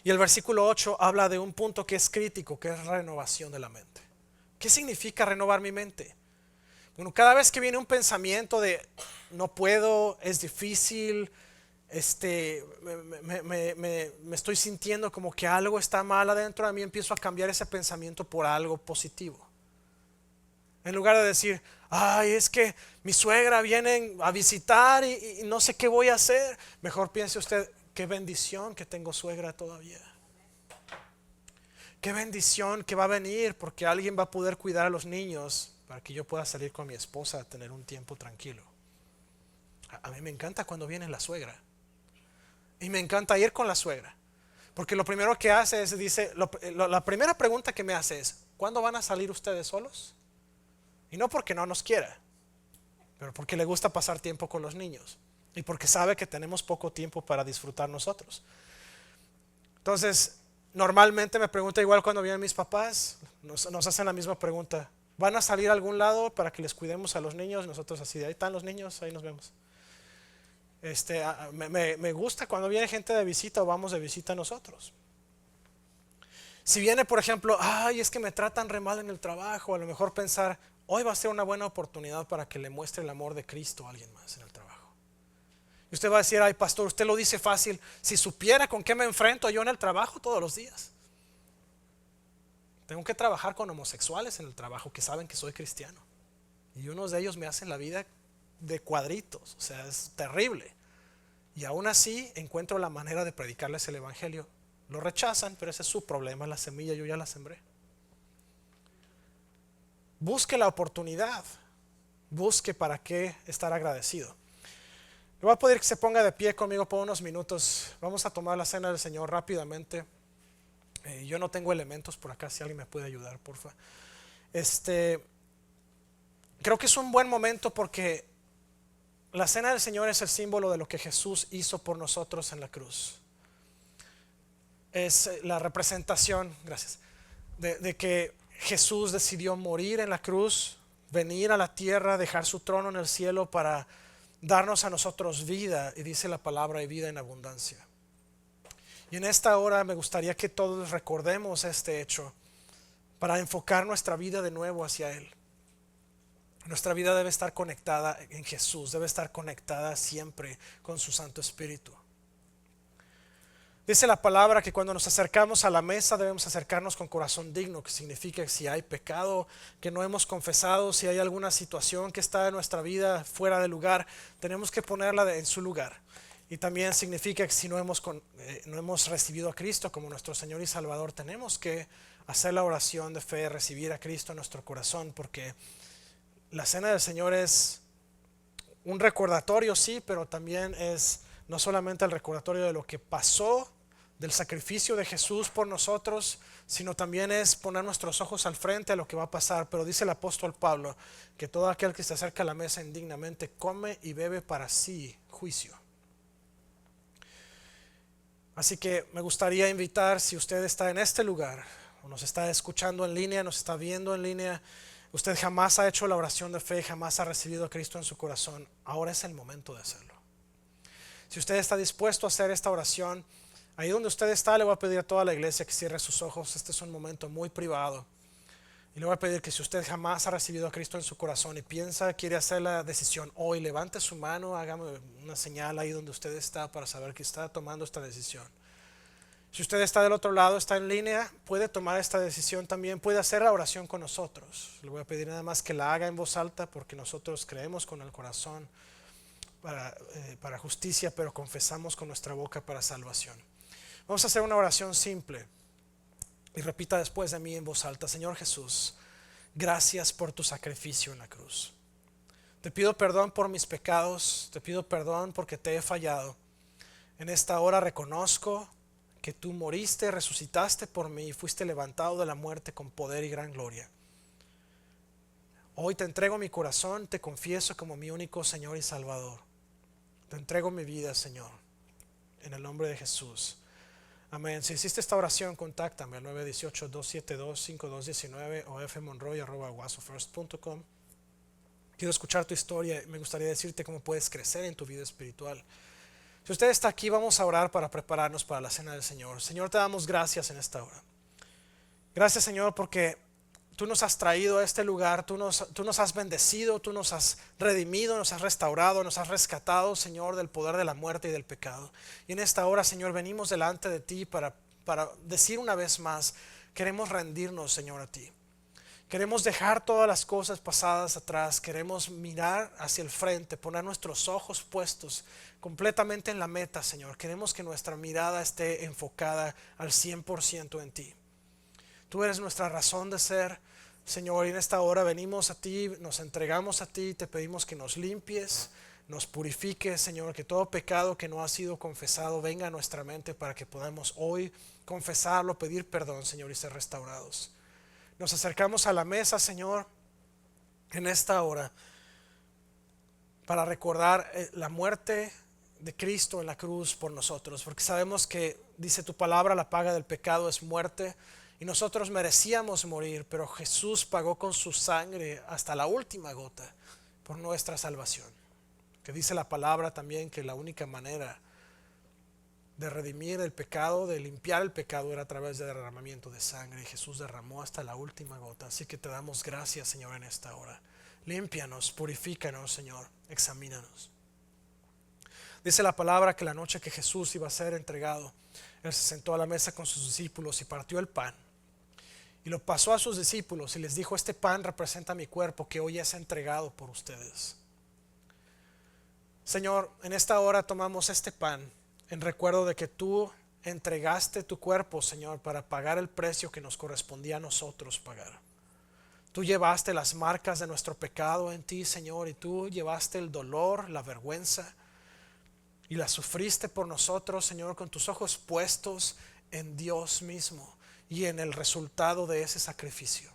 Y el versículo 8 habla de un punto que es crítico, que es renovación de la mente. ¿Qué significa renovar mi mente? Bueno, cada vez que viene un pensamiento de no puedo, es difícil, me estoy sintiendo como que algo está mal adentro de mí, empiezo a cambiar ese pensamiento por algo positivo. En lugar de decir, ay, es que mi suegra viene a visitar y no sé qué voy a hacer, mejor piense usted, qué bendición que tengo suegra todavía. Qué bendición que va a venir porque alguien va a poder cuidar a los niños para que yo pueda salir con mi esposa a tener un tiempo tranquilo. A mí me encanta cuando viene la suegra. Y me encanta ir con la suegra. Porque lo primero que hace es, dice, la primera pregunta que me hace es, ¿cuándo van a salir ustedes solos? Y no porque no nos quiera, pero porque le gusta pasar tiempo con los niños. Y porque sabe que tenemos poco tiempo para disfrutar nosotros. Entonces, normalmente me pregunta igual cuando vienen mis papás, nos hacen la misma pregunta. ¿Van a salir a algún lado para que les cuidemos a los niños? Nosotros así, de ahí están los niños, ahí nos vemos. Me gusta cuando viene gente de visita o vamos de visita nosotros. Si viene, por ejemplo, ay, es que me tratan re mal en el trabajo, a lo mejor pensar, hoy va a ser una buena oportunidad para que le muestre el amor de Cristo a alguien más en el trabajo. Y usted va a decir, ay pastor, usted lo dice fácil. Si supiera con qué me enfrento yo en el trabajo todos los días. Tengo que trabajar con homosexuales en el trabajo que saben que soy cristiano. Y unos de ellos me hacen la vida de cuadritos, o sea, es terrible. Y aún así encuentro la manera de predicarles el evangelio. Lo rechazan, pero ese es su problema, la semilla yo ya la sembré. Busque la oportunidad, busque para qué estar agradecido. Le voy a pedir que se ponga de pie conmigo por unos minutos. Vamos a tomar la cena del Señor rápidamente. Yo no tengo elementos por acá, si alguien me puede ayudar, porfa. Creo que es un buen momento porque la cena del Señor es el símbolo de lo que Jesús hizo por nosotros en la cruz. Es la representación, gracias, de que Jesús decidió morir en la cruz, venir a la tierra, dejar su trono en el cielo para darnos a nosotros vida, y dice la palabra, y vida en abundancia. Y en esta hora me gustaría que todos recordemos este hecho para enfocar nuestra vida de nuevo hacia Él. Nuestra vida debe estar conectada en Jesús, debe estar conectada siempre con su Santo Espíritu. Dice la palabra que cuando nos acercamos a la mesa debemos acercarnos con corazón digno, que significa que si hay pecado que no hemos confesado, si hay alguna situación que está en nuestra vida fuera de lugar, tenemos que ponerla en su lugar. Y también significa que si no hemos recibido a Cristo como nuestro Señor y Salvador, tenemos que hacer la oración de fe, recibir a Cristo en nuestro corazón, porque la cena del Señor es un recordatorio, sí, pero también es no solamente el recordatorio de lo que pasó, del sacrificio de Jesús por nosotros, sino también es poner nuestros ojos al frente a lo que va a pasar. Pero dice el apóstol Pablo que todo aquel que se acerca a la mesa indignamente come y bebe para sí juicio. Así que me gustaría invitar, si usted está en este lugar o nos está escuchando en línea, nos está viendo en línea, usted jamás ha hecho la oración de fe, jamás ha recibido a Cristo en su corazón, ahora es el momento de hacerlo. Si usted está dispuesto a hacer esta oración, ahí donde usted está, le voy a pedir a toda la iglesia que cierre sus ojos. Este es un momento muy privado. Y le voy a pedir que si usted jamás ha recibido a Cristo en su corazón y piensa, quiere hacer la decisión hoy, levante su mano, hágame una señal ahí donde usted está para saber que está tomando esta decisión. Si usted está del otro lado, está en línea, puede tomar esta decisión también, puede hacer la oración con nosotros. Le voy a pedir nada más que la haga en voz alta, porque nosotros creemos con el corazón para justicia, pero confesamos con nuestra boca para salvación. Vamos a hacer una oración simple y repita después de mí en voz alta: Señor Jesús, gracias por tu sacrificio en la cruz. Te pido perdón por mis pecados, te pido perdón porque te he fallado. En esta hora reconozco que tú moriste, resucitaste por mí y fuiste levantado de la muerte con poder y gran gloria. Hoy te entrego mi corazón, te confieso como mi único Señor y Salvador. Te entrego mi vida, Señor, en el nombre de Jesús. Amén. Si hiciste esta oración, contáctame al 918-272-5219 o fmonroy@wasofirst.com. Quiero escuchar tu historia y me gustaría decirte cómo puedes crecer en tu vida espiritual. Si usted está aquí, vamos a orar para prepararnos para la cena del Señor. Señor, te damos gracias en esta hora. Gracias, Señor, porque tú nos has traído a este lugar, tú nos has bendecido, tú nos has redimido, nos has restaurado, nos has rescatado, Señor, del poder de la muerte y del pecado. Y en esta hora, Señor, venimos delante de ti para decir una vez más, queremos rendirnos, Señor, a ti. Queremos dejar todas las cosas pasadas atrás, queremos mirar hacia el frente, poner nuestros ojos puestos completamente en la meta, Señor. Queremos que nuestra mirada esté enfocada al 100% en ti. Tú eres nuestra razón de ser, Señor, y en esta hora venimos a ti, nos entregamos a ti, te pedimos que nos limpies, nos purifiques, Señor, que todo pecado que no ha sido confesado venga a nuestra mente para que podamos hoy confesarlo, pedir perdón, Señor, y ser restaurados. Nos acercamos a la mesa, Señor, en esta hora para recordar la muerte de Cristo en la cruz por nosotros, porque sabemos que, dice tu palabra, la paga del pecado es muerte. Y nosotros merecíamos morir, pero Jesús pagó con su sangre hasta la última gota por nuestra salvación. Que dice la palabra también que la única manera de redimir el pecado, de limpiar el pecado, era a través del derramamiento de sangre. Y Jesús derramó hasta la última gota. Así que te damos gracias, Señor, en esta hora. Límpianos, purifícanos, Señor, examínanos. Dice la palabra que la noche que Jesús iba a ser entregado, Él se sentó a la mesa con sus discípulos y partió el pan. Y lo pasó a sus discípulos y les dijo: este pan representa mi cuerpo que hoy es entregado por ustedes. Señor, en esta hora tomamos este pan en recuerdo de que tú entregaste tu cuerpo, Señor, para pagar el precio que nos correspondía a nosotros pagar. Tú llevaste las marcas de nuestro pecado en ti, Señor, y tú llevaste el dolor, la vergüenza, y la sufriste por nosotros, Señor, con tus ojos puestos en Dios mismo y en el resultado de ese sacrificio.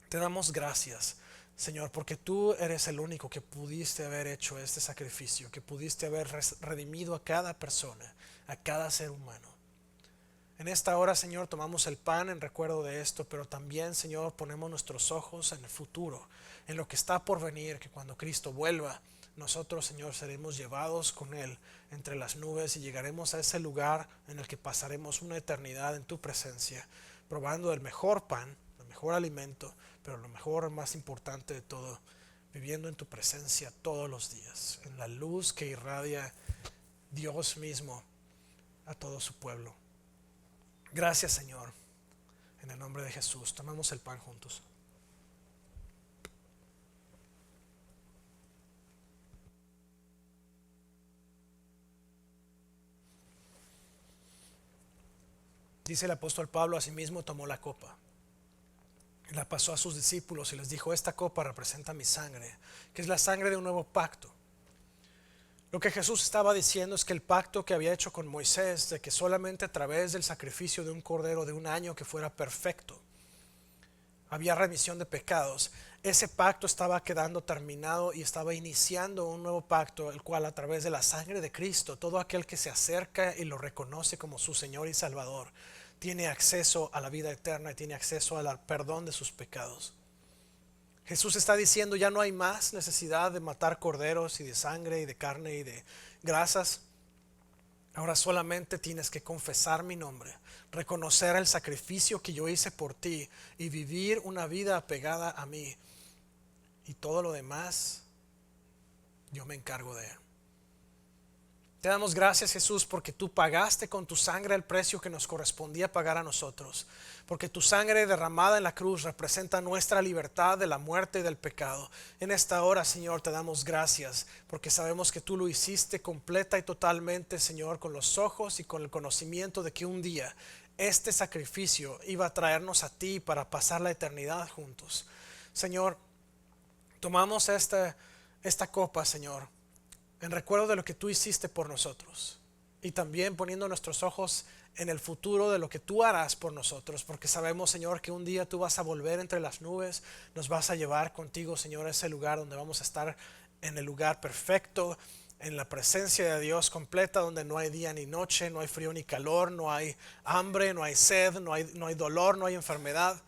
Te damos gracias, Señor, porque tú eres el único que pudiste haber hecho este sacrificio, que pudiste haber redimido a cada persona, a cada ser humano. En esta hora, Señor, tomamos el pan en recuerdo de esto, pero también, Señor, ponemos nuestros ojos en el futuro, en lo que está por venir, que cuando Cristo vuelva, nosotros, Señor, seremos llevados con Él entre las nubes y llegaremos a ese lugar en el que pasaremos una eternidad en tu presencia, probando el mejor pan, el mejor alimento, pero lo mejor, más importante de todo, viviendo en tu presencia todos los días, en la luz que irradia Dios mismo a todo su pueblo. Gracias, Señor. En el nombre de Jesús, tomamos el pan juntos. Dice el apóstol Pablo: asimismo tomó la copa, la pasó a sus discípulos y les dijo: esta copa representa mi sangre, que es la sangre de un nuevo pacto. Lo que Jesús estaba diciendo es que el pacto que había hecho con Moisés, de que solamente a través del sacrificio de un cordero de un año que fuera perfecto había remisión de pecados, ese pacto estaba quedando terminado y estaba iniciando un nuevo pacto, el cual a través de la sangre de Cristo, todo aquel que se acerca y lo reconoce como su Señor y Salvador, tiene acceso a la vida eterna y tiene acceso al perdón de sus pecados. Jesús está diciendo: ya no hay más necesidad de matar corderos y de sangre y de carne y de grasas. Ahora solamente tienes que confesar mi nombre, reconocer el sacrificio que yo hice por ti y vivir una vida apegada a mí. Y todo lo demás, yo me encargo de él. Te damos gracias, Jesús, porque tú pagaste con tu sangre el precio que nos correspondía pagar a nosotros. Porque tu sangre derramada en la cruz representa nuestra libertad de la muerte y del pecado. En esta hora, Señor, te damos gracias, porque sabemos que tú lo hiciste completa y totalmente, Señor, con los ojos y con el conocimiento de que un día este sacrificio iba a traernos a ti para pasar la eternidad juntos. Señor, tomamos esta copa, Señor, en recuerdo de lo que tú hiciste por nosotros, y también poniendo nuestros ojos en el futuro de lo que tú harás por nosotros, porque sabemos, Señor, que un día tú vas a volver entre las nubes, nos vas a llevar contigo, Señor, a ese lugar donde vamos a estar en el lugar perfecto, en la presencia de Dios completa, donde no hay día ni noche, no hay frío ni calor, no hay hambre, no hay sed, no hay dolor, no hay enfermedad.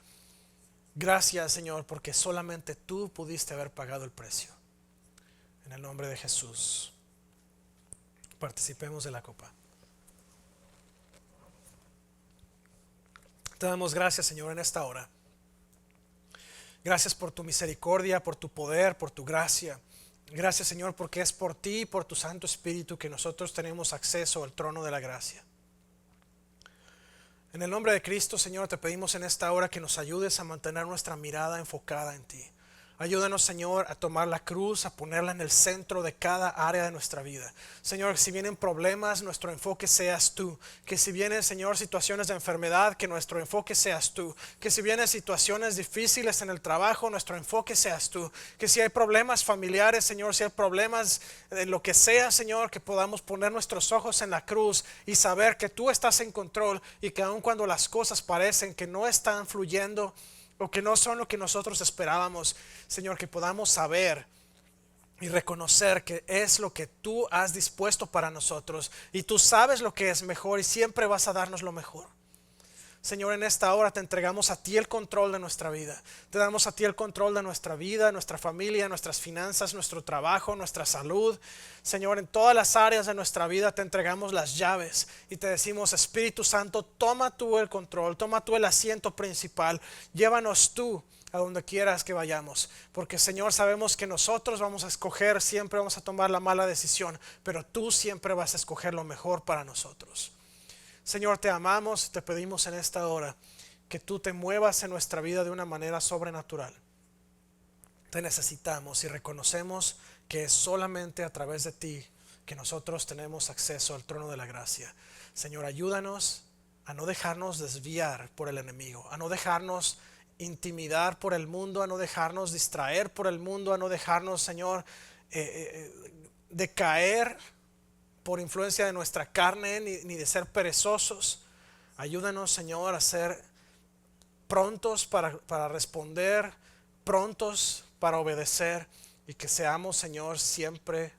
Gracias, Señor, porque solamente tú pudiste haber pagado el precio. En el nombre de Jesús, participemos de la copa. Te damos gracias, Señor, en esta hora. Gracias por tu misericordia, por tu poder, por tu gracia. Gracias, Señor, porque es por ti y por tu Santo Espíritu que nosotros tenemos acceso al trono de la gracia. En el nombre de Cristo, Señor, te pedimos en esta hora que nos ayudes a mantener nuestra mirada enfocada en ti. Ayúdanos, Señor, a tomar la cruz, a ponerla en el centro de cada área de nuestra vida. Señor, si vienen problemas, nuestro enfoque seas tú. Que si vienen, Señor, situaciones de enfermedad, que nuestro enfoque seas tú. Que si vienen situaciones difíciles en el trabajo, nuestro enfoque seas tú. Que si hay problemas familiares, Señor, si hay problemas en lo que sea, Señor, que podamos poner nuestros ojos en la cruz y saber que tú estás en control y que aun cuando las cosas parecen que no están fluyendo o que no son lo que nosotros esperábamos, Señor, que podamos saber y reconocer que es lo que tú has dispuesto para nosotros y tú sabes lo que es mejor y siempre vas a darnos lo mejor. Señor, en esta hora te entregamos a ti el control de nuestra vida. Te damos a ti el control de nuestra vida, nuestra familia, nuestras finanzas, nuestro trabajo, nuestra salud. Señor, en todas las áreas de nuestra vida te entregamos las llaves y te decimos, Espíritu Santo, toma tú el control, toma tú el asiento principal, llévanos tú a donde quieras que vayamos, porque Señor, sabemos que nosotros vamos a escoger, siempre vamos a tomar la mala decisión, pero tú siempre vas a escoger lo mejor para nosotros. Señor, te amamos, te pedimos en esta hora que tú te muevas en nuestra vida de una manera sobrenatural. Te necesitamos y reconocemos que es solamente a través de ti que nosotros tenemos acceso al trono de la gracia. Señor, ayúdanos a no dejarnos desviar por el enemigo, a no dejarnos intimidar por el mundo, a no dejarnos distraer por el mundo, a no dejarnos, Señor, decaer por influencia de nuestra carne, ni de ser perezosos. Ayúdanos, Señor, a ser prontos para responder, prontos para obedecer, y que seamos, Señor, siempre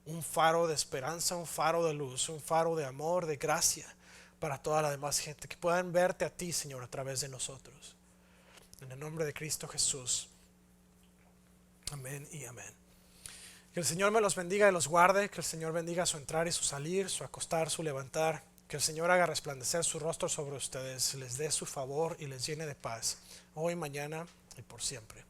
un faro de esperanza, un faro de luz, un faro de amor, de gracia para toda la demás gente, que puedan verte a ti, Señor, a través de nosotros. En el nombre de Cristo Jesús. Amén y amén. Que el Señor me los bendiga y los guarde, que el Señor bendiga su entrar y su salir, su acostar, su levantar, que el Señor haga resplandecer su rostro sobre ustedes, les dé su favor y les llene de paz, hoy, mañana y por siempre.